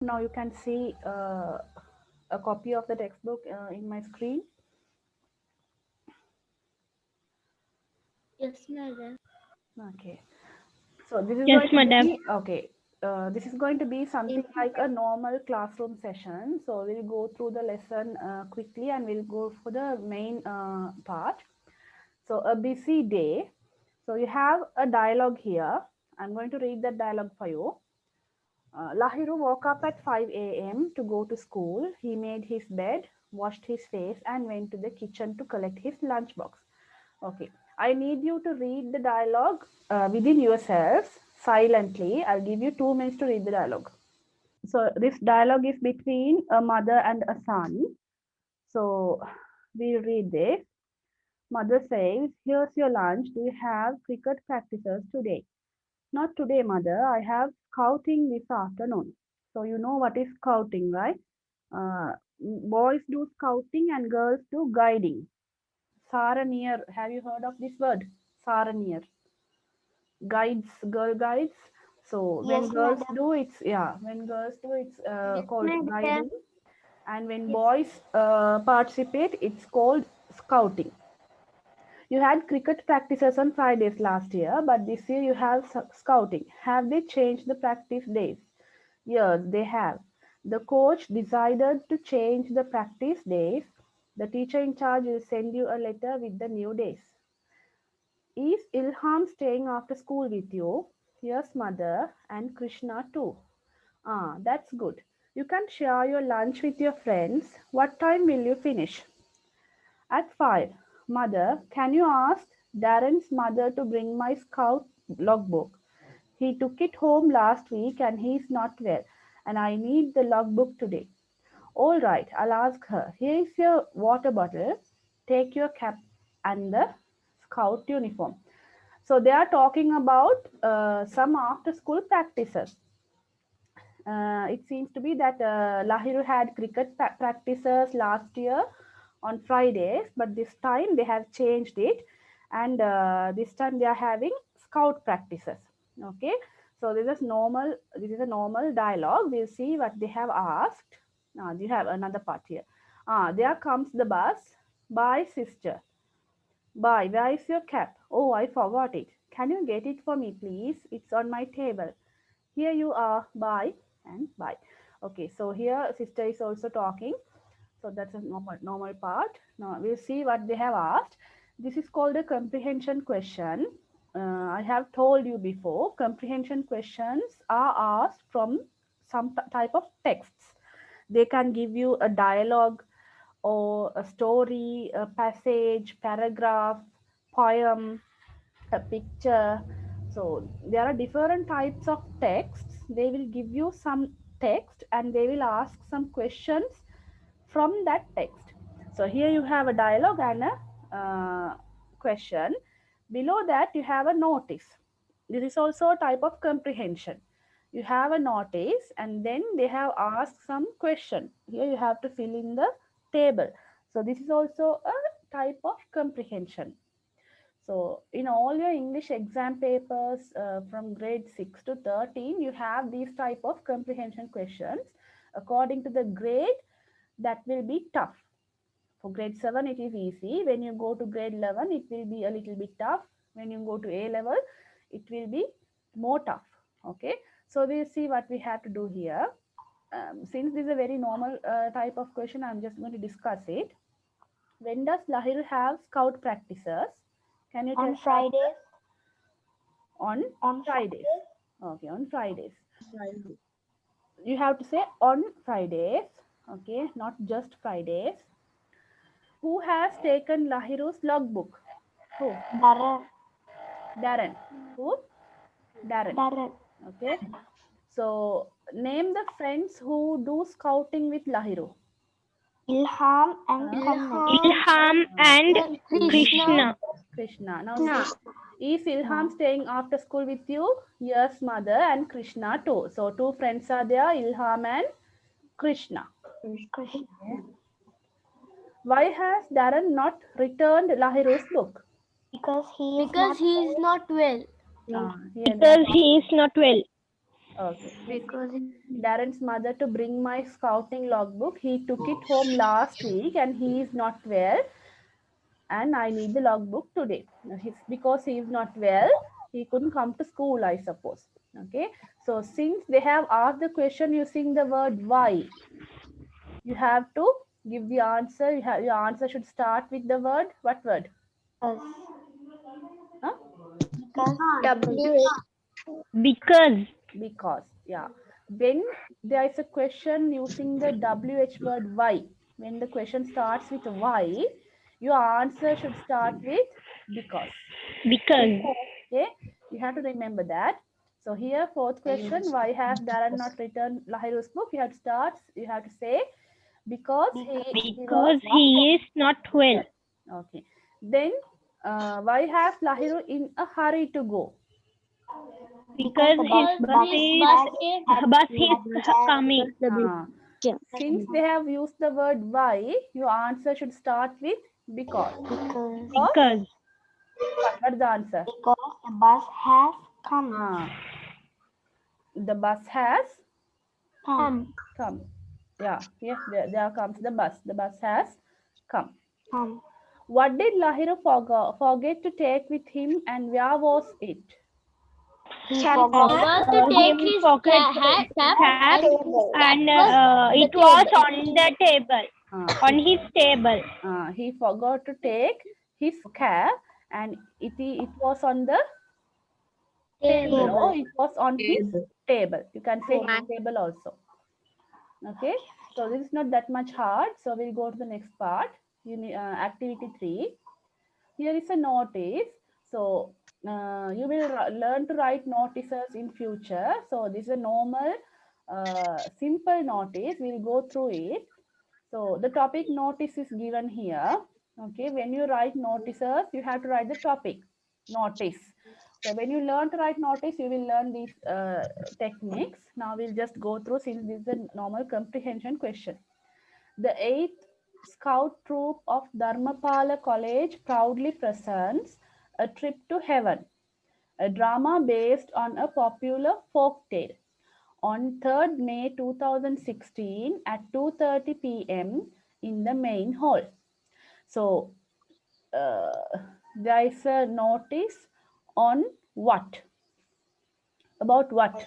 Now you can see a copy of the textbook in my screen. Yes, madam. Okay. So this is Yes, going to madam. be okay. This is going to be something like a normal classroom session. So we'll go through the lesson quickly and we'll go for the main part. So a busy day. So you have a dialogue here. I'm going to read that dialogue for you. Lahiru woke up at 5 a.m. to go to school. He made his bed, washed his face, and went to the kitchen to collect his lunchbox. Okay, I need you to read the dialogue within yourselves silently. I'll give you 2 minutes to read the dialogue. So, this dialogue is between a mother and a son. So, we'll read this. Mother says, "Here's your lunch. Do you have cricket practices today?" "Not today, mother. I have scouting this afternoon." So, you know what is scouting, right? Uh, Boys do scouting and girls do guiding. Saranir, have you heard of this word? Saranir. Guides, girl guides. So when Yes, girls madam. do, it's Yes, called madam. guiding, and when Yes. boys participate, it's called scouting. You had cricket practices on Fridays last year, but this year you have scouting. Have they changed the practice days? Yes, they have. The coach decided to change the practice days. The teacher in charge will send you a letter with the new days. Is Ilham staying after school with you? Yes, mother, and Krishna too. Ah, that's good. You can share your lunch with your friends. What time will you finish? At 5. Mother, can you ask Darren's mother to bring my scout logbook? He took it home last week and he's not well, and I need the logbook today. All right, I'll ask her. Here is your water bottle. Take your cap and the scout uniform. So they are talking about some after school practices. It seems to be that Lahiru had cricket practices last year on Fridays, but this time they have changed it, and this time they are having scout practices. Okay, so this is normal. This is a normal dialogue. We'll see what they have asked. You have another part here. There comes the bus. Bye, sister. Bye. Where is your cap? Oh, I forgot it. Can you get it for me, please? It's on my table. Here you are. Bye and bye. Okay, so here sister is also talking. So that's a normal part. Now we'll see what they have asked. This is called a comprehension question. I have told you before, comprehension questions are asked from some type of texts. They can give you a dialogue or a story, a passage, paragraph, poem, a picture. So there are different types of texts. They will give you some text and they will ask some questions from that text. So here you have a dialogue and a question. Below that you have a notice. This is also a type of comprehension. You have a notice and then they have asked some question. Here you have to fill in the table. So this is also a type of comprehension. So in all your English exam papers from grade 6 to 13, you have these type of comprehension questions. According to the grade, that will be tough. For grade 7, it is easy. When you go to grade 11, it will be a little bit tough. When you go to A level, it will be more tough. Okay. So we'll see what we have to do here. Since this is a very normal type of question, I'm just going to discuss it. When does Lahir have scout practices? Can you tell On the answer? Fridays. On On Fridays. Fridays. Okay, on Fridays. Friday. You have to say on Fridays. Okay, not just Fridays. Who has taken Lahiru's logbook? Who? Darren. Darren. Who? Darren. Darren. Okay. So name the friends who do scouting with Lahiru. Ilham and Kamlesh. Ilham and And Krishna. Krishna. Krishna. Now Krishna. see, is Ilham staying after school with you? Yes, mother, and Krishna too. So two friends are there, Ilham and Krishna. Krishna. Why has Darren not returned Lahiru's book? Because he is Because not he is not well. He has Because he is not well. Okay. Because Darren's mother to bring my scouting logbook. He took it home last week and he is not well. And I need the logbook today. Because he is not well, he couldn't come to school, I suppose. Okay. So since they have asked the question using the word why, you have to give the answer. Your answer should start with the word. What word? us. Huh? W. Because. Because. Yeah. When there is a question using the WH word why, when the question starts with why, your answer should start with because. Because. Okay, you have to remember that. So here, fourth question: why has Darren not returned Lahiru's book? You have to start. You have to say because he was Because he is not well. okay. Then why has Lahiru in a hurry to go? Because his bus is coming. Since they have used the word why, your answer should start with because. Because. What is the answer? Because the bus has come. The bus has Come. come. Yeah, yes, there comes the bus. The bus has come. Come. What did Lahiru forget to take with him and where was it? He Forgot forgot to take his cap and it was on the table. On his table. He forgot to take his cap and it was on the table. Oh, it was on his table. You can say his table also. Okay, so this is not that much hard. So we'll go to the next part. Activity 3. Here is a notice. So you will learn to write notices in future. So this is a normal, simple notice. We'll go through it. So the topic notice is given here. Okay, when you write notices, you have to write the topic notice. So when you learn to write notice, you will learn these techniques. Now we'll just go through since this is a normal comprehension question. The 8th Scout Troop of Dharmapala College proudly presents A Trip to Heaven, a drama based on a popular folk tale, on 3rd May 2016 at 2:30 p.m. in the main hall. So, there is a notice on what? About what?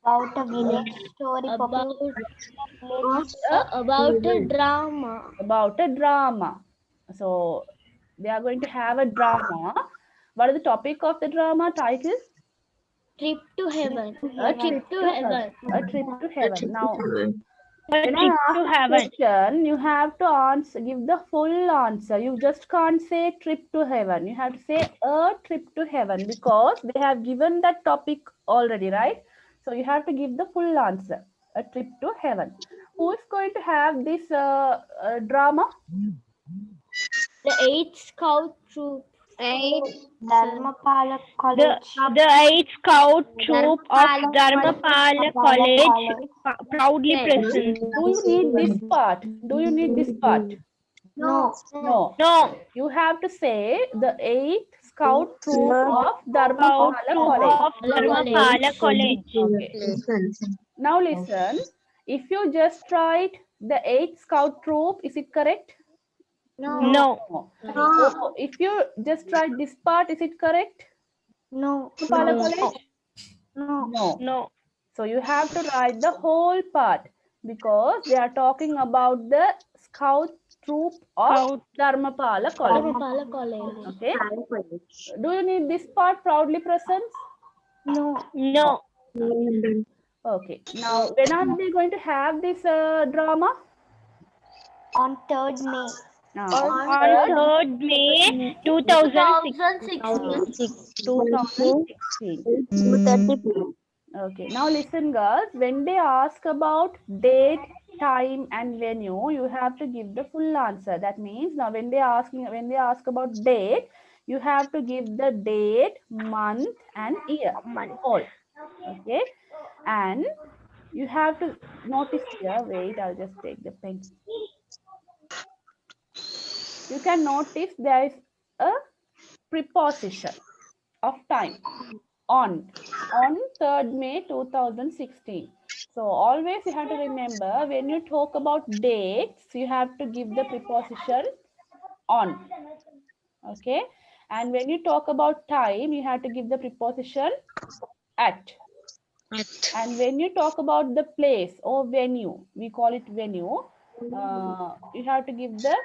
About a village story. About a drama. About a drama. So, they are going to have a drama. What is the topic of the drama title? Trip to heaven. A trip to heaven. A trip to heaven. Now, when I ask a question, you have to answer, give the full answer. You just can't say trip to heaven. You have to say a trip to heaven because they have given that topic already, right? So you have to give the full answer. A trip to heaven. Who is going to have this drama? The 8th Scout Troop. Dharmapala College. The 8th Scout Troop of Dharmapala College proudly presents. Do you need this part? Do you need this part? No. No. No. You have to say the 8th Scout Troop of Dharmapala College. Of Dharmapala College. Okay. Now listen. If you just write the 8th Scout Troop, is it correct? No. So if you just write this part, is it correct? No. Dharmapala College? No. No. So you have to write the whole part because they are talking about the Scout Troop of Dharmapala College. Okay. Do you need this part, proudly presents? No. No. Okay. Now, when are they going to have this drama? On 3rd May. On On 3rd May 2016. 2016. Okay. Now listen, girls. When they ask about date, time, and venue, you have to give the full answer. That means now when they ask about date, you have to give the date, month, and year. All. Okay. And you have to notice here. Wait, I'll just take the pen. You can notice there is a preposition of time. on 3rd May 2016. So always you have to remember, when you talk about dates, you have to give the preposition on. Okay, and when you talk about time, you have to give the preposition at. And when you talk about the place or venue, we call it venue, you have to give the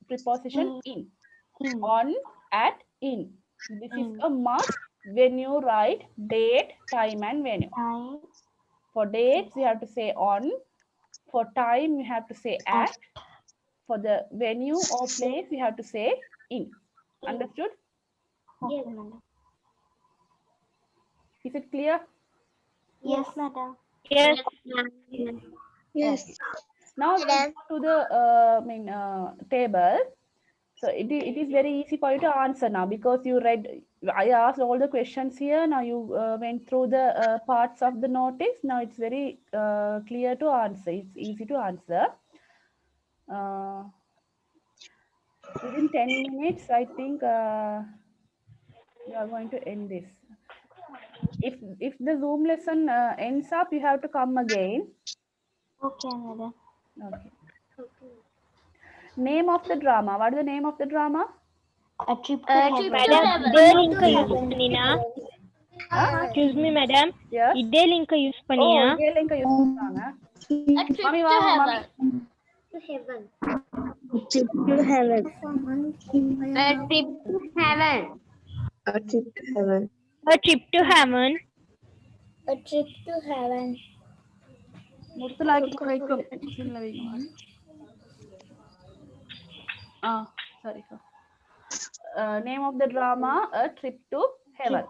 preposition in. On, at, in. This is a must when you write date, time, and venue. For dates, you have to say on. For time, you have to say at. For the venue or place, you have to say in. Understood? Yes, madam. Is it clear? Yes, madam. Yes. Yes. Now we go to the table. So it is very easy for you to answer now, because you read. I asked all the questions here. Now you went through the parts of the notice. Now it's very clear to answer. It's easy to answer. Within 10 minutes, I think you are going to end this. If the Zoom lesson ends up, you have to come again. Okay, madam. Okay. Name of the drama. What is the name of the drama? A trip to heaven. Madam, இதே link use பண்ணினா? Excuse me, madam. Yes. இதே link use பண்ணியா? இதே link use பண்றாங்க. Mami வாங்க mami. To heaven. A trip to heaven. A trip to heaven. A trip to heaven. A trip to heaven. A trip to heaven. മുത്തലാക്കി കഴിക്കും. Sorry. Name of the drama, A Trip to Heaven.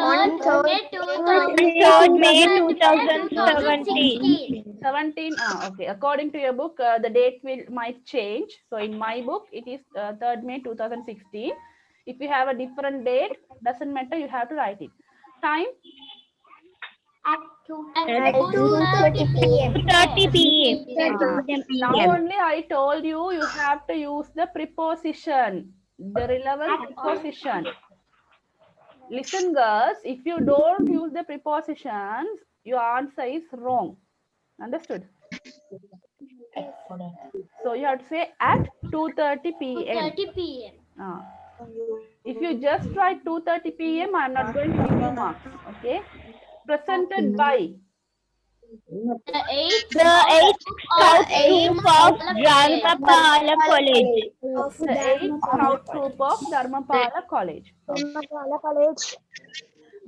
On 3rd May 2017. 17. Okay. According to your book, the date might change. So in my book, it is 3rd May 2016. If you have a different date, doesn't matter. You have to write it. Time? At 2:30 p.m. 30 p.m. Now only I told you, you have to use the preposition, the relevant preposition. Listen, girls, if you don't use the prepositions, your answer is wrong. Understood? So you have to say at 2:30 p.m. 2:30 p.m. If you just write 2:30 p.m., I'm not going to give you marks. Okay? Presented by The 8th Scout Troop of Dharmapala College. the 8th Scout Troop of Dharmapala College.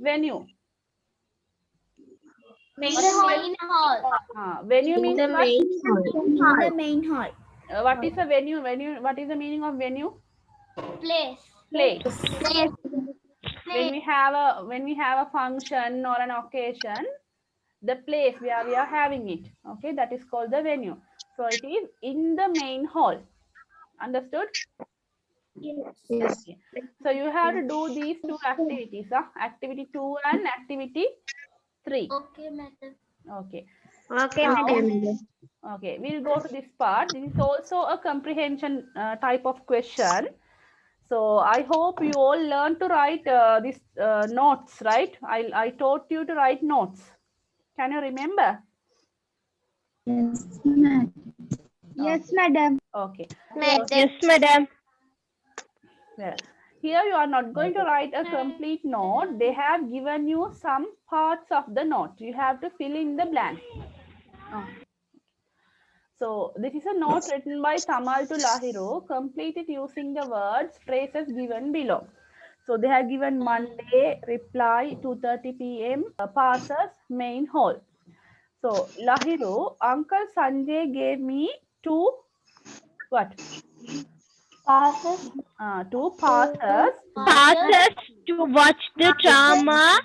Venue. main hall. Venue means what? The main hall. What is a venue? What is the meaning of venue? Place. Place. When we have a function or an occasion, the place where we are having it, okay, that is called the venue. So it is in the main hall. Understood? Yes. Okay. So you have to do these two activities, activity 2 and activity 3. Okay, madam. Okay. Okay, Now, madam. okay, we'll go to this part. This is also a comprehension type of question. So I hope you all learn to write these notes, right? I taught you to write notes. Can you remember? Yes, madam. Okay. Yes, madam. Yeah. Here you are not going to write a complete note. They have given you some parts of the note. You have to fill in the blanks. So this is a note written by Tamal to Lahiru. Complete it using the words, phrases given below. So they have given Monday, reply, 2:30 p.m, passes, main hall. So Lahiru, Uncle Sanjay gave me 2 what? Passes. 2 passes. Passes to watch the drama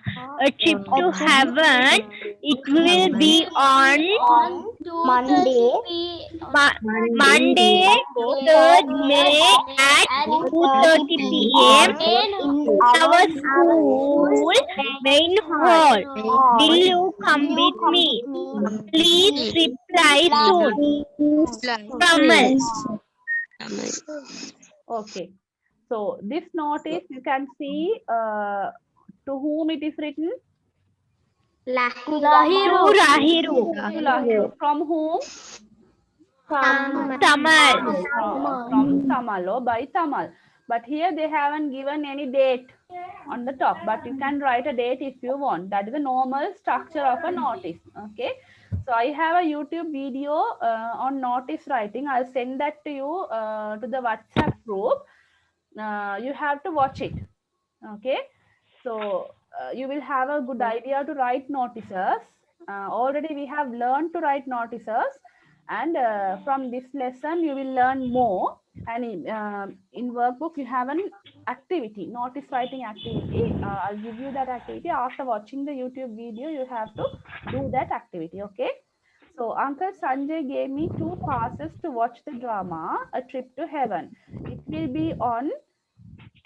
A Trip to Heaven. It will be on Monday. Monday, 3rd May at 2:30 p.m. in our school main hall. Will you come with me? Please reply soon. Kamal. Okay. So this notice, you can see to whom it is written. Rahiru. To Lahiru. From whom? Tamal. From Tamal or by Tamal. But here they haven't given any date on the top, but you can write a date if you want. That is the normal structure of a notice. Okay. So I have a YouTube video on notice writing. I'll send that to you to the WhatsApp group. You have to watch it. Okay. So you will have a good idea to write notices. Already we have learned to write notices, and from this lesson you will learn more. And in workbook you have an activity, notice writing activity. I'll give you that activity after watching the YouTube video. You have to do that activity. Okay. So Uncle Sanjay gave me 2 passes to watch the drama A Trip to Heaven. It will be on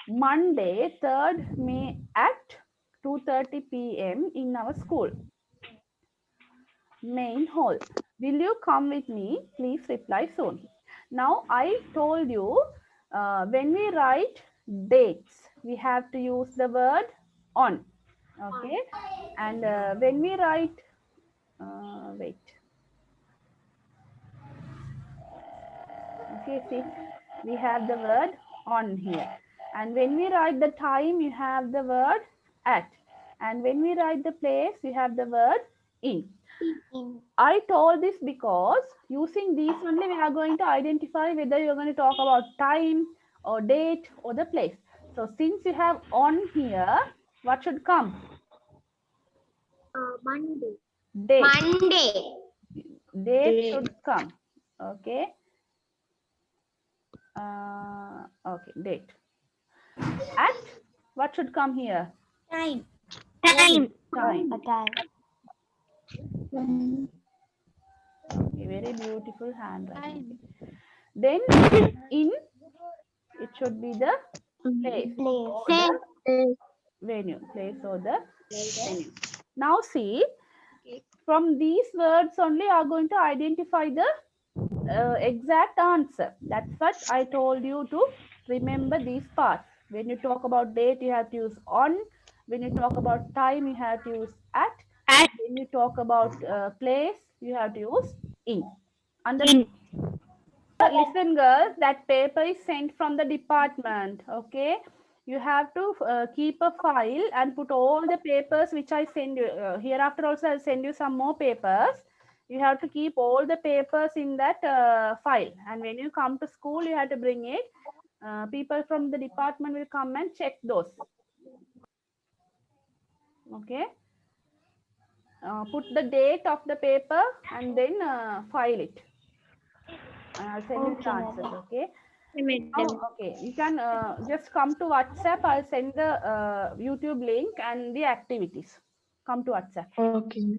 Monday, 3rd May at 2:30 p.m. in our school main hall. Will you come with me? Please reply soon. Now I told you when we write dates, we have to use the word on. Okay. And when we write, wait. Okay, see, we have the word on here. And when we write the time, you have the word at. And when we write the place, you have the word in. I told this because using these only we are going to identify whether you're going to talk about time or date or the place. So since you have on here, what should come? Monday. Date. Date should come. Okay. Okay, date. At, what should come here? Time. Time. Time. Okay, very beautiful handwriting. Then in, it should be the place or the venue. Place or the venue. Now see, from these words only are going to identify the exact answer. That's what I told you to remember these parts. When you talk about date, you have to use on. When you talk about time, you have to use at. When you talk about place, you have to use in. Understand? Listen, girls, that paper is sent from the department. Okay, you have to keep a file and put all the papers which I send you. Hereafter also I'll send you some more papers. You have to keep all the papers in that file, and when you come to school, you have to bring it. People from the department will come and check those. Okay. Put the date of the paper and then file it. I'll send you the answers. Okay. Okay, you can just come to WhatsApp. I'll send the YouTube link and the activities. Come to WhatsApp. Okay.